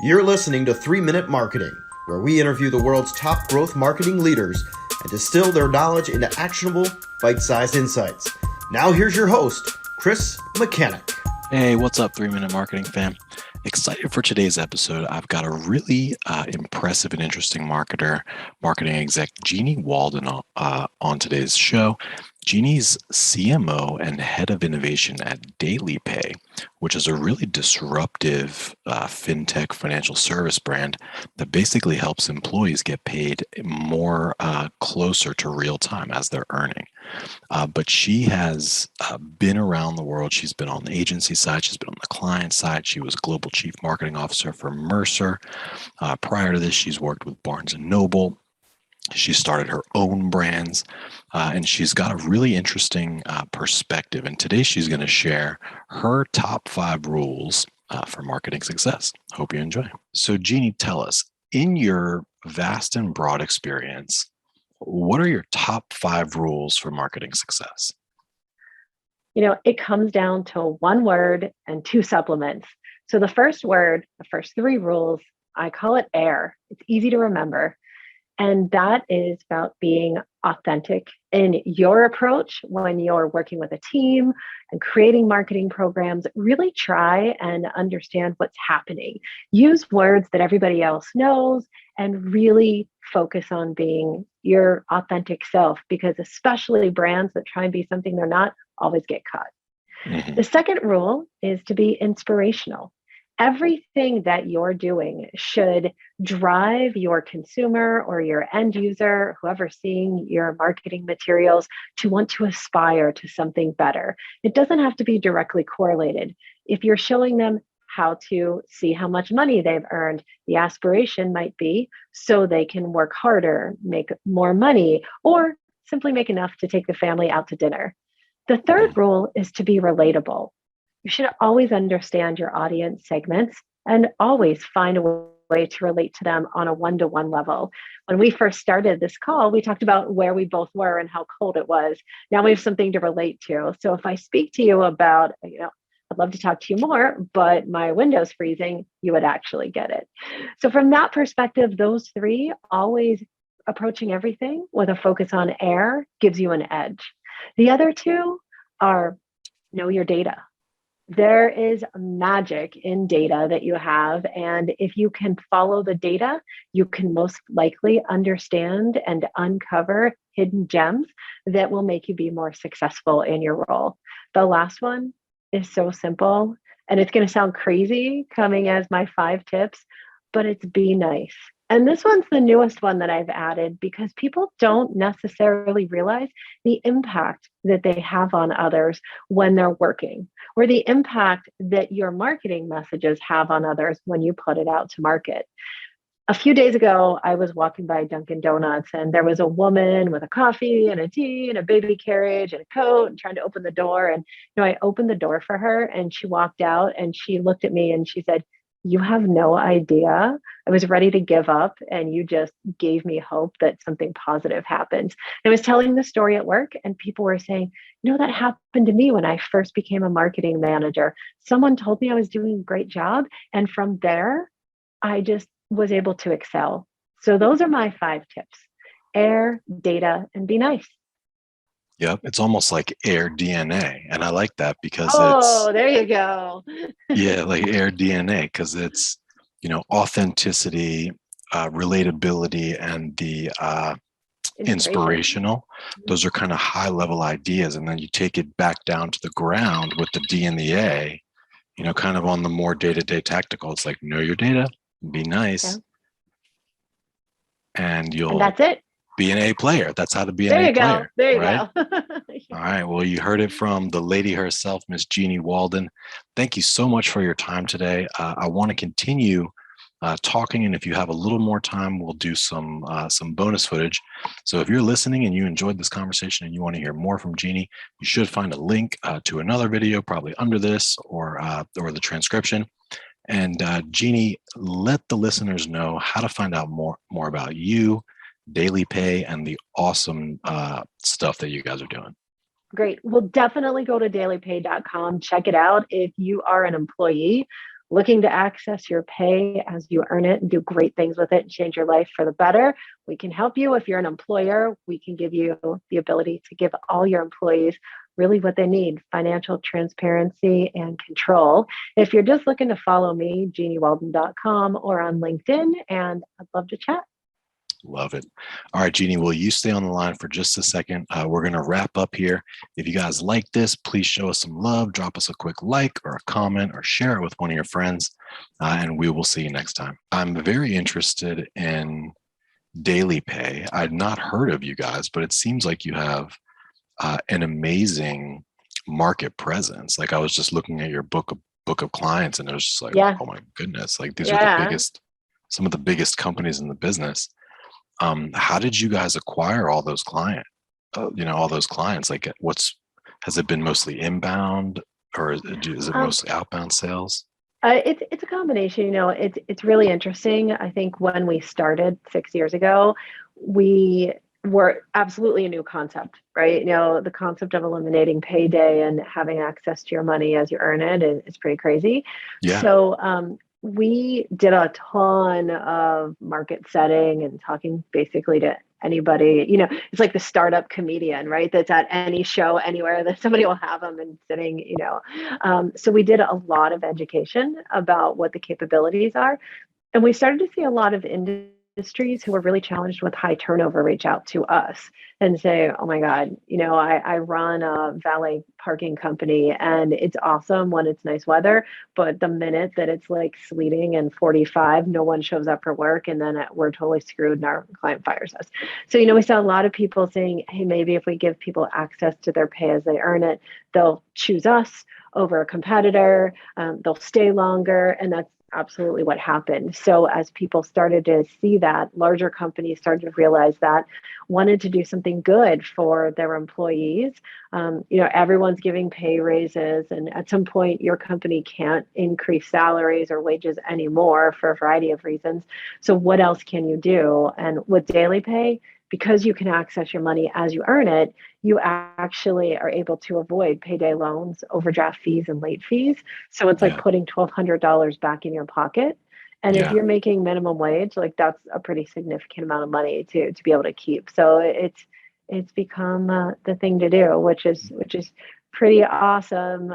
You're listening to 3 Minute Marketing, where we interview the world's top growth marketing leaders and distill their knowledge into actionable, bite-sized insights. Now here's your host, Chris Mechanic. Hey, what's up, 3 Minute Marketing fam? Excited for today's episode. I've got a really impressive and interesting marketing exec, Jeanniey Walden, on today's show. Jeannie's CMO and head of innovation at DailyPay, which is a really disruptive fintech financial service brand that basically helps employees get paid more closer to real time as they're earning. But she has been around the world. She's been on the agency side. She's been on the client side. She was global chief marketing officer for Mercer. Prior to this, she's worked with Barnes & Noble. She started her own brands, and she's got a really interesting perspective. And today she's going to share her top 5 rules for marketing success. Hope you enjoy. So Jeannie, tell us, in your vast and broad experience, what are your top 5 rules for marketing success? It comes down to one word and 2 supplements. So the first word, the first 3 rules, I call it AIR. It's easy to remember. And that is about being authentic in your approach when you're working with a team and creating marketing programs. Really try and understand what's happening. Use words that everybody else knows and really focus on being your authentic self, because especially brands that try and be something they're not always get caught. The second rule is to be inspirational. Everything that you're doing should drive your consumer or your end user, whoever's seeing your marketing materials, to want to aspire to something better. It doesn't have to be directly correlated. If you're showing them how to see how much money they've earned, the aspiration might be so they can work harder, make more money, or simply make enough to take the family out to dinner. The third rule is to be relatable. You should always understand your audience segments and always find a way to relate to them on a one-to-one level. When we first started this call, we talked about where we both were and how cold it was. Now we have something to relate to. So if I speak to you about, I'd love to talk to you more, but my window's freezing, you would actually get it. So from that perspective, those 3, always approaching everything with a focus on AIR, gives you an edge. The other 2 are know your data. There is magic in data that you have. And if you can follow the data, you can most likely understand and uncover hidden gems that will make you be more successful in your role. The last one is so simple, and it's going to sound crazy coming as my 5 tips, but it's be nice. And this one's the newest one that I've added because people don't necessarily realize the impact that they have on others when they're working, or the impact that your marketing messages have on others when you put it out to market. A few days ago, I was walking by Dunkin' Donuts, and there was a woman with a coffee and a tea and a baby carriage and a coat and trying to open the door. And I opened the door for her, and she walked out and she looked at me and she said, "You have no idea. I was ready to give up, and you just gave me hope that something positive happens." I was telling the story at work, and people were saying, that happened to me when I first became a marketing manager. Someone told me I was doing a great job, and from there, I just was able to excel. So those are my 5 tips: AIR, data, and be nice. Yep, it's almost like AIR DNA, and I like that because there you go. Yeah, like AIR DNA, because it's authenticity, relatability, and the inspirational. Those are kind of high level ideas, and then you take it back down to the ground with the D and the A. Kind of on the more day-to-day tactical. It's like know your data, be nice, and that's it. Be an A player. That's how to be an A player. There you right? go. All right. Well, you heard it from the lady herself, Miss Jeanniey Walden. Thank you so much for your time today. I want to continue talking, and if you have a little more time, we'll do some bonus footage. So if you're listening and you enjoyed this conversation and you want to hear more from Jeanniey, you should find a link to another video probably under this or the transcription. And Jeanniey, let the listeners know how to find out more about you, DailyPay, and the awesome stuff that you guys are doing. Great. Well, definitely go to dailypay.com. Check it out. If you are an employee, looking to access your pay as you earn it and do great things with it and change your life for the better, we can help you. If you're an employer, we can give you the ability to give all your employees really what they need: financial transparency and control. If you're just looking to follow me, JeannieyWalden.com or on LinkedIn, and I'd love to chat. Love it. All right, Jeannie, will you stay on the line for just a second? We're going to wrap up here. If you guys like this, please show us some love, drop us a quick like or a comment, or share it with one of your friends, and we will see you next time. I'm very interested in DailyPay. I'd not heard of you guys, but it seems like you have an amazing market presence. Like, I was just looking at your book of clients, and it was just like, oh my goodness, like these are some of the biggest companies in the business. How did you guys acquire all those clients? All those clients, like has it been mostly inbound, or is it mostly outbound sales? It's a combination. It's really interesting. I think when we started 6 years ago, we were absolutely a new concept, right? The concept of eliminating payday and having access to your money as you earn it is pretty crazy. Yeah. So we did a ton of market setting and talking basically to anybody. It's like the startup comedian, right? That's at any show anywhere that somebody will have them and sitting, so we did a lot of education about what the capabilities are. And we started to see a lot of industries who were really challenged with high turnover reach out to us and say, oh my God, I run a valet parking company, and it's awesome when it's nice weather, but the minute that it's like sleeting and 45, no one shows up for work, and then we're totally screwed and our client fires us. So, we saw a lot of people saying, hey, maybe if we give people access to their pay as they earn it, they'll choose us over a competitor, they'll stay longer, and that's absolutely what happened. So as people started to see that, larger companies started to realize that, wanted to do something good for their employees. Everyone's giving pay raises, and at some point your company can't increase salaries or wages anymore for a variety of reasons. So what else can you do? And with DailyPay, because you can access your money as you earn it, you actually are able to avoid payday loans, overdraft fees, and late fees. So it's like putting $1,200 back in your pocket. And if you're making minimum wage, like that's a pretty significant amount of money to be able to keep. So it's become the thing to do, which is pretty awesome.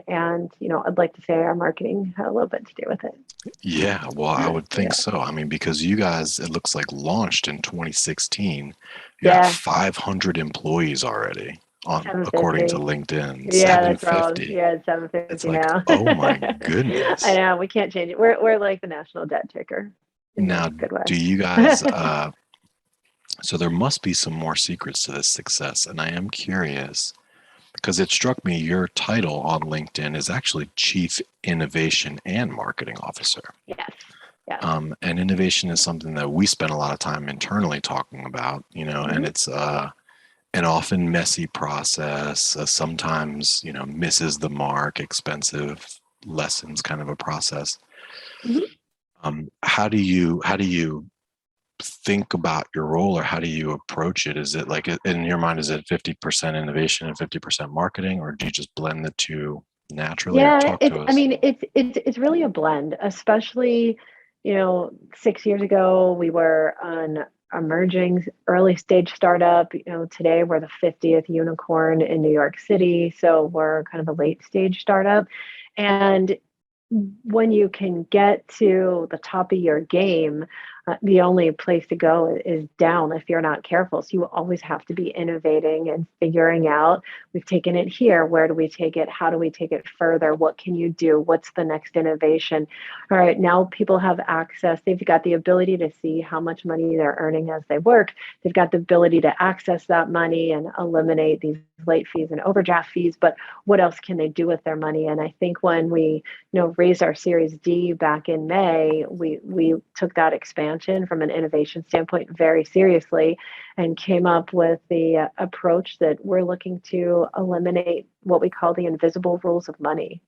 And I'd like to say our marketing had a little bit to do with it. Yeah, well, I would think so. I mean, because you guys, it looks like launched in 2016. You got 500 employees already, according to LinkedIn. Yeah, that's wrong. 750. Yeah, it's 750 It's like, now. oh my goodness. I know, we can't change it. We're like the national debt ticker. Now, do you guys, so there must be some more secrets to this success. And I am curious, because it struck me your title on LinkedIn is actually Chief Innovation and Marketing Officer. Yes. Yeah. And innovation is something that we spend a lot of time internally talking about, and it's an often messy process, sometimes, misses the mark, expensive lessons kind of a process. How do you think about your role, or how do you approach it? Is it like, in your mind, is it 50% innovation and 50% marketing, or do you just blend the two naturally? Yeah, it's really a blend, especially, 6 years ago, we were an emerging early stage startup. Today we're the 50th unicorn in New York City. So we're kind of a late stage startup. And when you can get to the top of your game, the only place to go is down if you're not careful. So you always have to be innovating and figuring out, we've taken it here. Where do we take it? How do we take it further? What can you do? What's the next innovation? All right, now people have access. They've got the ability to see how much money they're earning as they work. They've got the ability to access that money and eliminate these late fees and overdraft fees. But what else can they do with their money? And I think when we raised our Series D back in May, we took that expansion from an innovation standpoint very seriously and came up with the approach that we're looking to eliminate what we call the invisible rules of money.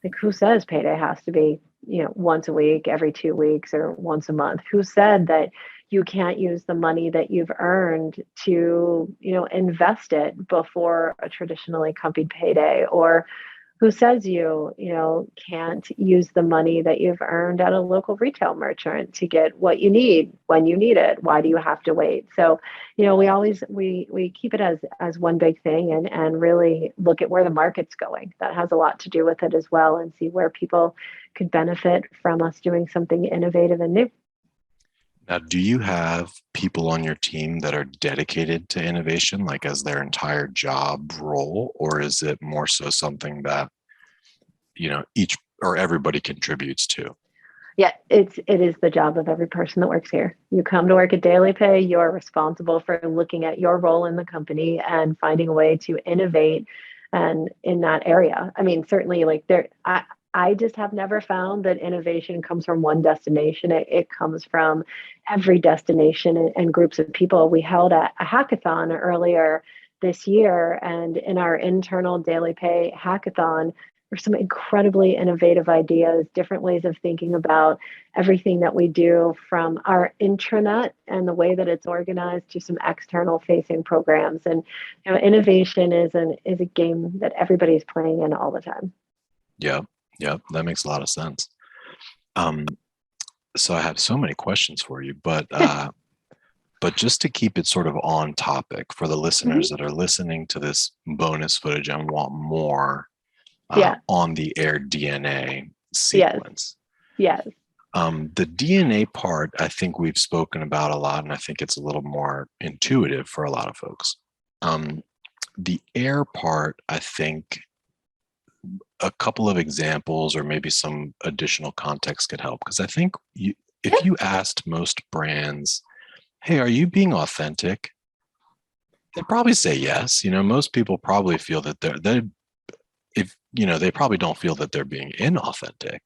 Like, who says payday has to be, once a week, every 2 weeks, or once a month? Who said that you can't use the money that you've earned to, invest it before a traditionally accompanied payday? Or who says can't use the money that you've earned at a local retail merchant to get what you need when you need it? Why do you have to wait? So, we keep it as one big thing, and really look at where the market's going. That has a lot to do with it as well, and see where people could benefit from us doing something innovative and new. Now, do you have people on your team that are dedicated to innovation, like as their entire job role, or is it more so something that, each or everybody contributes to? Yeah, it is the job of every person that works here. You come to work at DailyPay, you're responsible for looking at your role in the company and finding a way to innovate and in that area. I mean, certainly I just have never found that innovation comes from one destination. It comes from every destination and groups of people. We held a hackathon earlier this year, and in our internal DailyPay hackathon, there's some incredibly innovative ideas, different ways of thinking about everything that we do, from our intranet and the way that it's organized to some external facing programs. And innovation is a game that everybody's playing in all the time. Yeah, that makes a lot of sense. So I have so many questions for you, but just to keep it sort of on topic for the listeners that are listening to this bonus footage and want more on the air DNA sequence. Yes. The DNA part, I think we've spoken about a lot, and I think it's a little more intuitive for a lot of folks. The air part, I think a couple of examples or maybe some additional context could help, because I think if you asked most brands, hey, are you being authentic? They'd probably say yes. Most people probably feel that they probably don't feel that they're being inauthentic.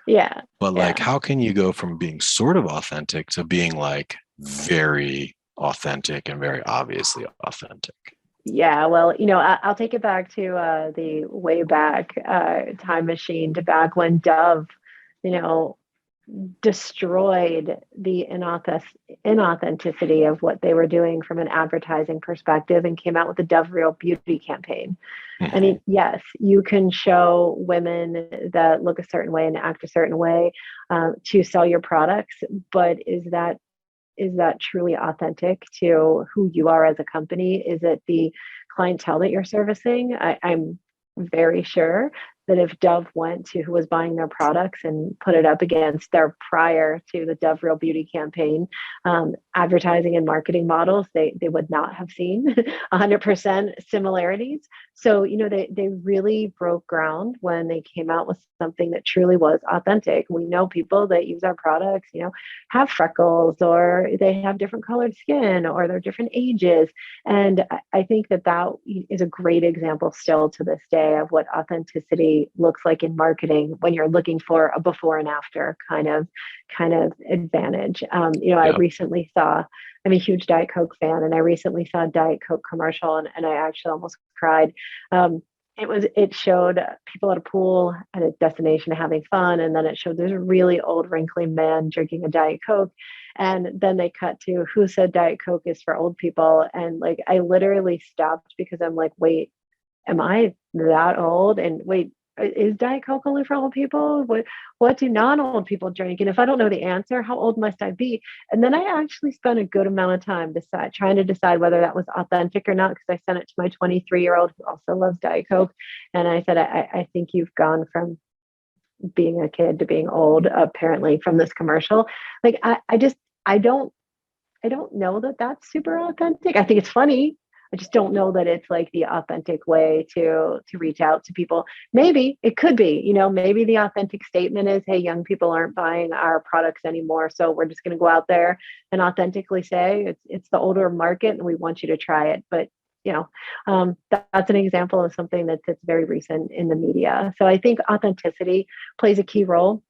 Yeah. But how can you go from being sort of authentic to being like very authentic and very obviously authentic? Yeah, well, I'll take it back to the way back time machine, to back when Dove, destroyed the inauthenticity of what they were doing from an advertising perspective and came out with the Dove Real Beauty campaign. I mean, yes, you can show women that look a certain way and act a certain way to sell your products, but is that truly authentic to who you are as a company? Is it the clientele that you're servicing? I'm very sure that if Dove went to who was buying their products and put it up against their prior to the Dove Real Beauty campaign advertising and marketing models, they would not have seen 100% similarities. So, they really broke ground when they came out with something that truly was authentic. We know people that use our products, have freckles, or they have different colored skin, or they're different ages. And I think that is a great example still to this day of what authenticity looks like in marketing when you're looking for a before and after kind of advantage. I recently saw, I'm a huge Diet Coke fan, and I recently saw a Diet Coke commercial, and I actually almost cried. It showed people at a pool at a destination having fun, and then it showed there's a really old wrinkly man drinking a Diet Coke, and then they cut to who said Diet Coke is for old people, and I literally stopped because I'm like, wait, am I that old? And wait, is Diet Coke only for old people? What do non-old people drink? And if I don't know the answer, how old must I be? And then I actually spent a good amount of time trying to decide whether that was authentic or not, because I sent it to my 23-year-old who also loves Diet Coke. And I said, I think you've gone from being a kid to being old, apparently, from this commercial. I don't know that that's super authentic. I think it's funny. I just don't know that it's the authentic way to reach out to people. Maybe it could be, maybe the authentic statement is, hey, young people aren't buying our products anymore, so we're just going to go out there and authentically say it's the older market and we want you to try it. But that's an example of something that's very recent in the media. So I think authenticity plays a key role.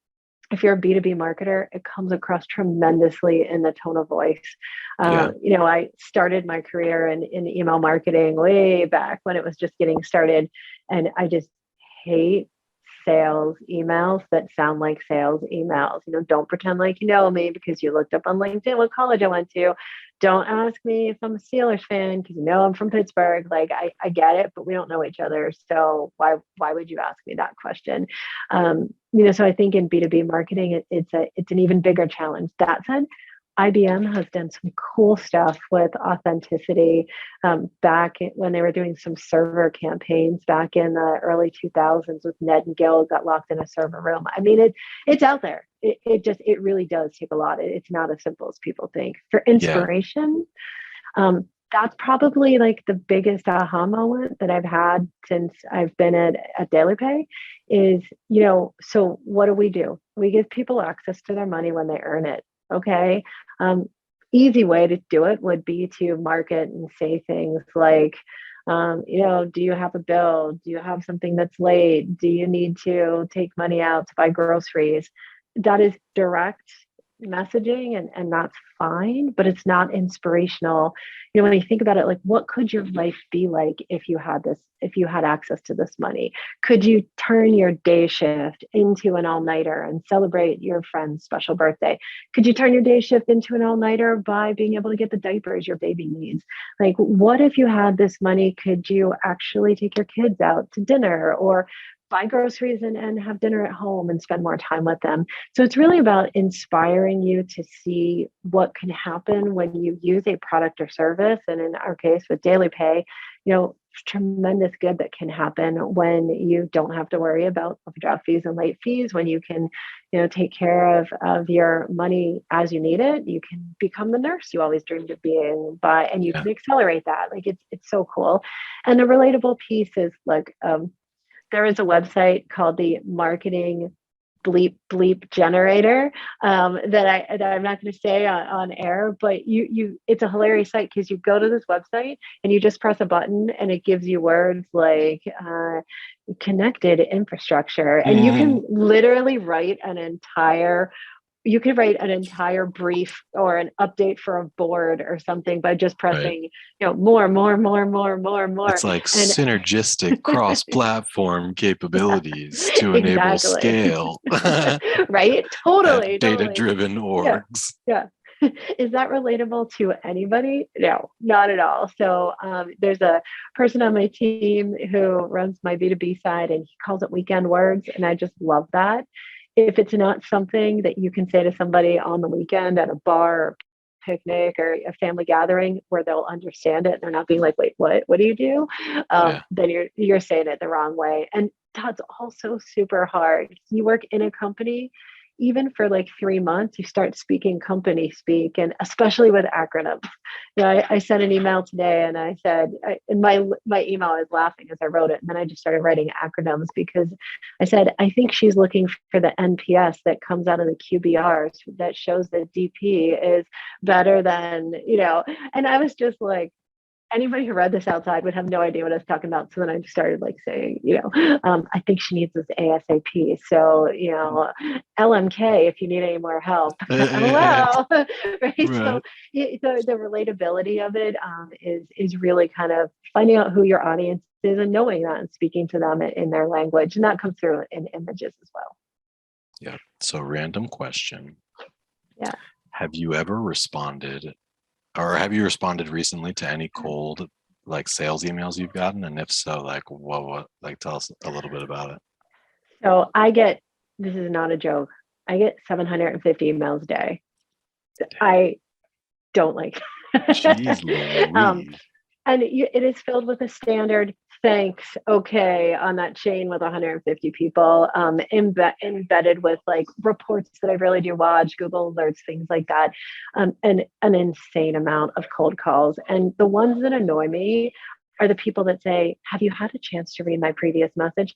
If you're a B2B marketer, it comes across tremendously in the tone of voice. I started my career in email marketing way back when it was just getting started. And I just hate sales emails that sound like sales emails. Don't pretend like you know me because you looked up on LinkedIn what college I went to. Don't ask me if I'm a Steelers fan because I'm from Pittsburgh. Like I get it, but we don't know each other. So why would you ask me that question? So I think in B2B marketing, it's an even bigger challenge. That said, IBM has done some cool stuff with authenticity back when they were doing some server campaigns back in the early 2000s with Ned and Gil got locked in a server room. I mean, it's out there. It really does take a lot. It's not as simple as people think. For inspiration, that's probably like the biggest aha moment that I've had since I've been at DailyPay is, so what do? We give people access to their money when they earn it. Okay. Easy way to do it would be to market and say things like, do you have a bill? Do you have something that's late? Do you need to take money out to buy groceries? That is direct messaging and that's fine, but it's not inspirational. When you think about it, like what could your life be like if you had access to this money? Could you turn your day shift into an all-nighter and celebrate your friend's special birthday? Could you turn your day shift into an all-nighter by being able to get the diapers your baby needs? Like what if you had this money? Could you actually take your kids out to dinner or buy groceries and have dinner at home and spend more time with them? So it's really about inspiring you to see what can happen when you use a product or service. And in our case with DailyPay, tremendous good that can happen when you don't have to worry about overdraft fees and late fees, when you can, take care of your money as you need it. You can become the nurse you always dreamed of being and you can accelerate that. Like it's so cool. And the relatable piece is like, there is a website called the Marketing Bleep Generator that I'm not going to say on air, but it's a hilarious site because you go to this website and you just press a button and it gives you words like connected infrastructure, and you can literally write an entire brief or an update for a board or something by just pressing, more. It's like synergistic cross-platform capabilities to enable scale. Right? Totally. Data-driven orgs. Yeah. Is that relatable to anybody? No, not at all. So there's a person on my team who runs my B2B side and he calls it weekend words. And I just love that. If it's not something that you can say to somebody on the weekend at a bar or picnic or a family gathering where they'll understand it, they're not being like, wait, what do you do? Then you're saying it the wrong way. And that's also super hard. You work in a company, even for like 3 months, you start speaking company speak, and especially with acronyms. I sent an email today and I said, in my email, I was laughing as I wrote it. And then I just started writing acronyms because I said, I think she's looking for the NPS that comes out of the QBRs that shows that DP is better than, and I was just like, anybody who read this outside would have no idea what I was talking about. So then I started like saying, I think she needs this ASAP. So, LMK, if you need any more help. Hello. Right. So the relatability of it is really kind of finding out who your audience is and knowing that and speaking to them in their language. And that comes through in images as well. Yeah. So random question. Yeah. Have you ever responded recently to any cold like sales emails you've gotten? And if so, like what tell us a little bit about it. So this is not a joke, I get 750 emails a day. I don't like Jeez Louise. And it is filled with a standard thanks, okay, on that chain with 150 people, embedded with like reports that I really do watch, Google alerts, things like that, and an insane amount of cold calls. And the ones that annoy me are the people that say, have you had a chance to read my previous message?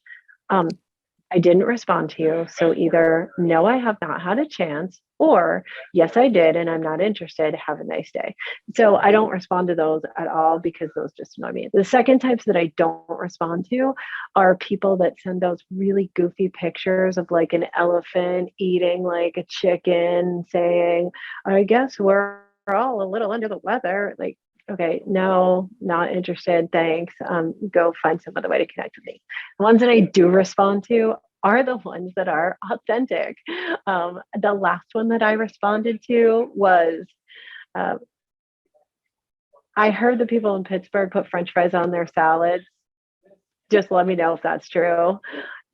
I didn't respond to you. So either no, I have not had a chance, or yes, I did, and I'm not interested. Have a nice day. So I don't respond to those at all because those just annoy me. The second types that I don't respond to are people that send those really goofy pictures of like an elephant eating like a chicken, saying, I guess we're all a little under the weather. Like, okay, no, not interested. Thanks. Go find some other way to connect with me. The ones that I do respond to are the ones that are authentic. The last one that I responded to was, uh, I heard the people in Pittsburgh put French fries on their salads. Just let me know if that's true.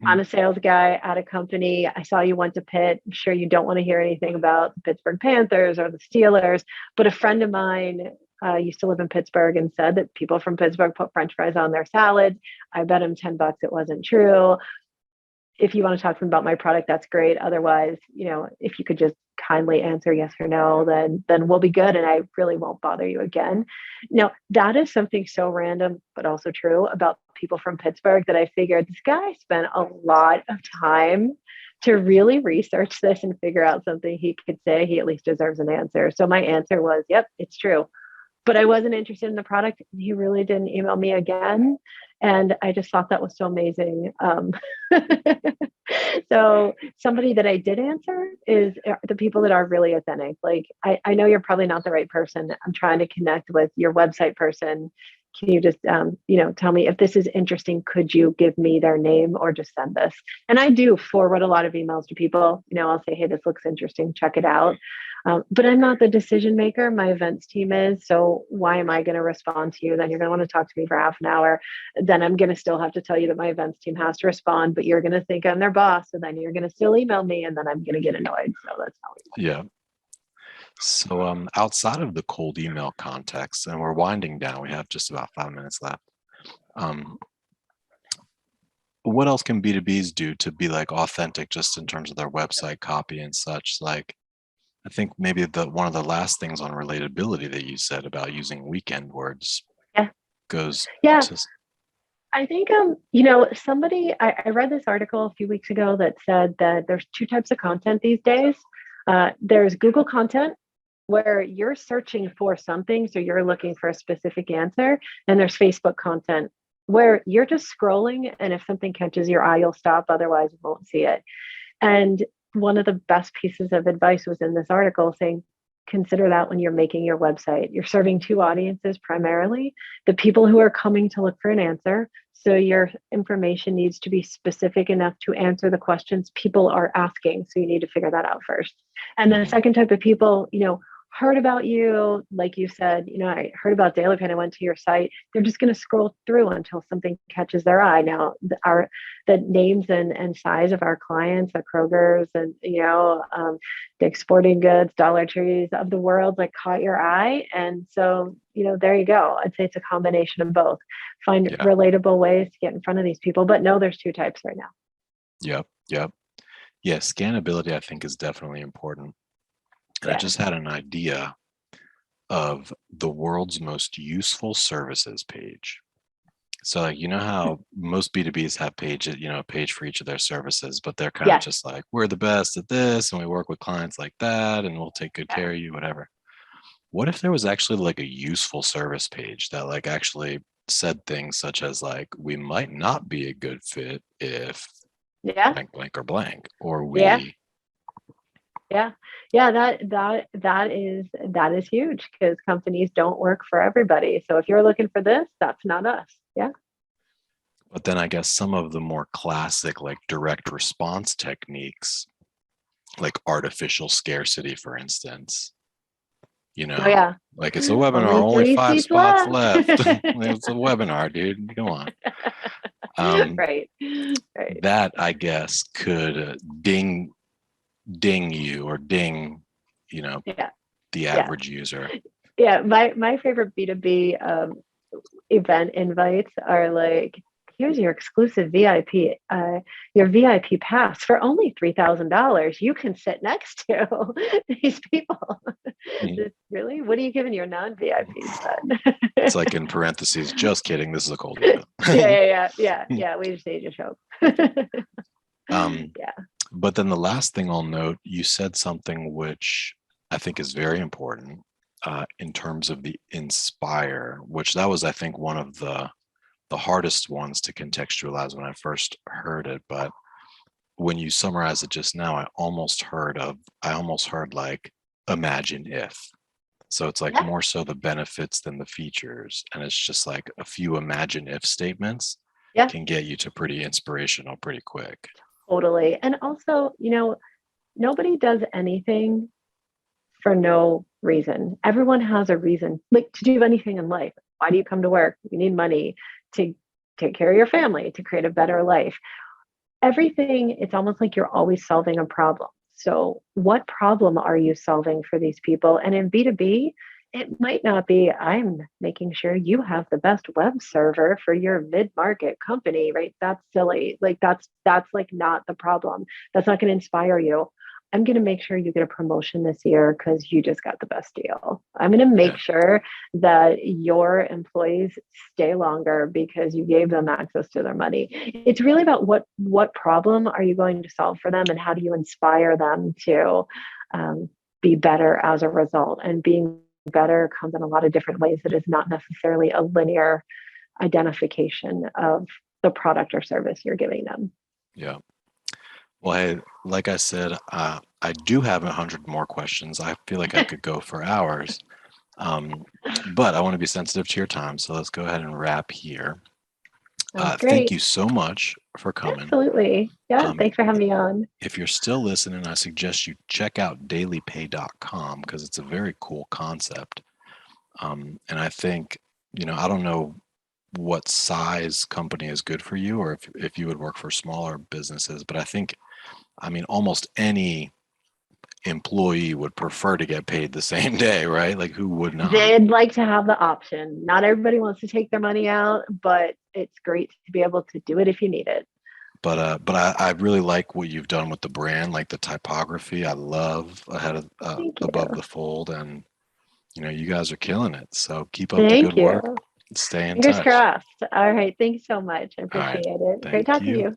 I'm a sales guy at a company. I saw you went to Pitt. I'm sure you don't want to hear anything about the Pittsburgh Panthers or the Steelers, but a friend of mine used to live in Pittsburgh and said that people from Pittsburgh put French fries on their salads. I bet him $10 it wasn't true. If you want to talk to me about my product, that's great. Otherwise, if you could just kindly answer yes or no, then we'll be good. And I really won't bother you again. Now, that is something so random, but also true about people from Pittsburgh that I figured this guy spent a lot of time to really research this and figure out something he could say. He at least deserves an answer. So my answer was, yep, it's true. But I wasn't interested in the product. He really didn't email me again. And I just thought that was so amazing. So somebody that I did answer is the people that are really authentic. Like, I know you're probably not the right person. I'm trying to connect with your website person. Can you just, tell me if this is interesting, could you give me their name or just send this? And I do forward a lot of emails to people. I'll say, hey, this looks interesting, check it out. But I'm not the decision maker. My events team is. So why am I going to respond to you? Then you're going to want to talk to me for half an hour. Then I'm going to still have to tell you that my events team has to respond, but you're going to think I'm their boss. And then you're going to still email me and then I'm going to get annoyed. So that's how we Yeah. So outside of the cold email context, and we're winding down, we have just about 5 minutes left. What else can B2Bs do to be like authentic just in terms of their website copy and such? Like, I think maybe one of the last things on relatability that you said about using weekend words goes to. I think, somebody, I read this article a few weeks ago that said that there's two types of content these days. There's Google content where you're searching for something. So you're looking for a specific answer. And there's Facebook content where you're just scrolling. And if something catches your eye, you'll stop. Otherwise, you won't see it. And one of the best pieces of advice was in this article saying, consider that when you're making your website. You're serving two audiences primarily, the people who are coming to look for an answer. So your information needs to be specific enough to answer the questions people are asking. So you need to figure that out first. And then the second type of people, heard about you, like you said, I heard about DailyPay and I went to your site. They're just going to scroll through until something catches their eye. Now, the names and size of our clients, the Kroger's and Dick's Sporting Goods, Dollar Trees of the world, like caught your eye, and so there you go. I'd say it's a combination of both. Find relatable ways to get in front of these people, but no, there's two types right now. Yep. Yeah, scannability I think is definitely important. And I just had an idea of the world's most useful services page. So like, how most B2Bs have pages, a page for each of their services, but they're kind of just like, we're the best at this and we work with clients like that and we'll take good care of you, whatever. What if there was actually like a useful service page that like actually said things such as like, we might not be a good fit if blank, blank or blank, or we. That is huge because companies don't work for everybody. So if you're looking for this, that's not us. Yeah. But then I guess some of the more classic like direct response techniques, like artificial scarcity, for instance, like it's a webinar, only 5 spots left. It's a webinar, dude. Come on. Right. That I guess could ding you or ding, the average user. Yeah. My favorite B2B event invites are like, here's your exclusive VIP, your VIP pass for only $3,000. You can sit next to these people. Really? What are you giving your non-VIPs then? It's like in parentheses, just kidding. This is a cold email. Yeah. We just need your show. But then the last thing I'll note, you said something which I think is very important in terms of the inspire, which that was, I think, one of the hardest ones to contextualize when I first heard it. But when you summarize it just now, I almost heard like imagine if. So it's like more so the benefits than the features. And it's just like a few imagine if statements can get you to pretty inspirational pretty quick. Totally. And also, nobody does anything for no reason. Everyone has a reason, like to do anything in life. Why do you come to work? You need money to take care of your family, to create a better life. Everything, it's almost like you're always solving a problem. So, what problem are you solving for these people? And in B2B, it might not be, I'm making sure you have the best web server for your mid-market company, right? That's silly. Like that's like not the problem. That's not going to inspire you. I'm going to make sure you get a promotion this year because you just got the best deal. I'm going to make sure that your employees stay longer because you gave them access to their money. It's really about what problem are you going to solve for them, and how do you inspire them to be better as a result. And being better comes in a lot of different ways. That is not necessarily a linear identification of the product or service you're giving them. Yeah. Well, hey, like I said, I do have 100 more questions. I feel like I could go for hours, but I want to be sensitive to your time. So let's go ahead and wrap here. Thank you so much for coming. Absolutely. Yeah. Thanks for having me on. If you're still listening, I suggest you check out dailypay.com because it's a very cool concept. And I think, I don't know what size company is good for you, or if you would work for smaller businesses, but almost any employee would prefer to get paid the same day, right? Like, who would not? They'd like to have the option. Not everybody wants to take their money out, but it's great to be able to do it if you need it. But I really like what you've done with the brand, like the typography. I love ahead of above the fold, and you guys are killing it. So keep up the good work. Stay in touch. Fingers crossed. All right. Thanks so much. I appreciate it. Great talking to you.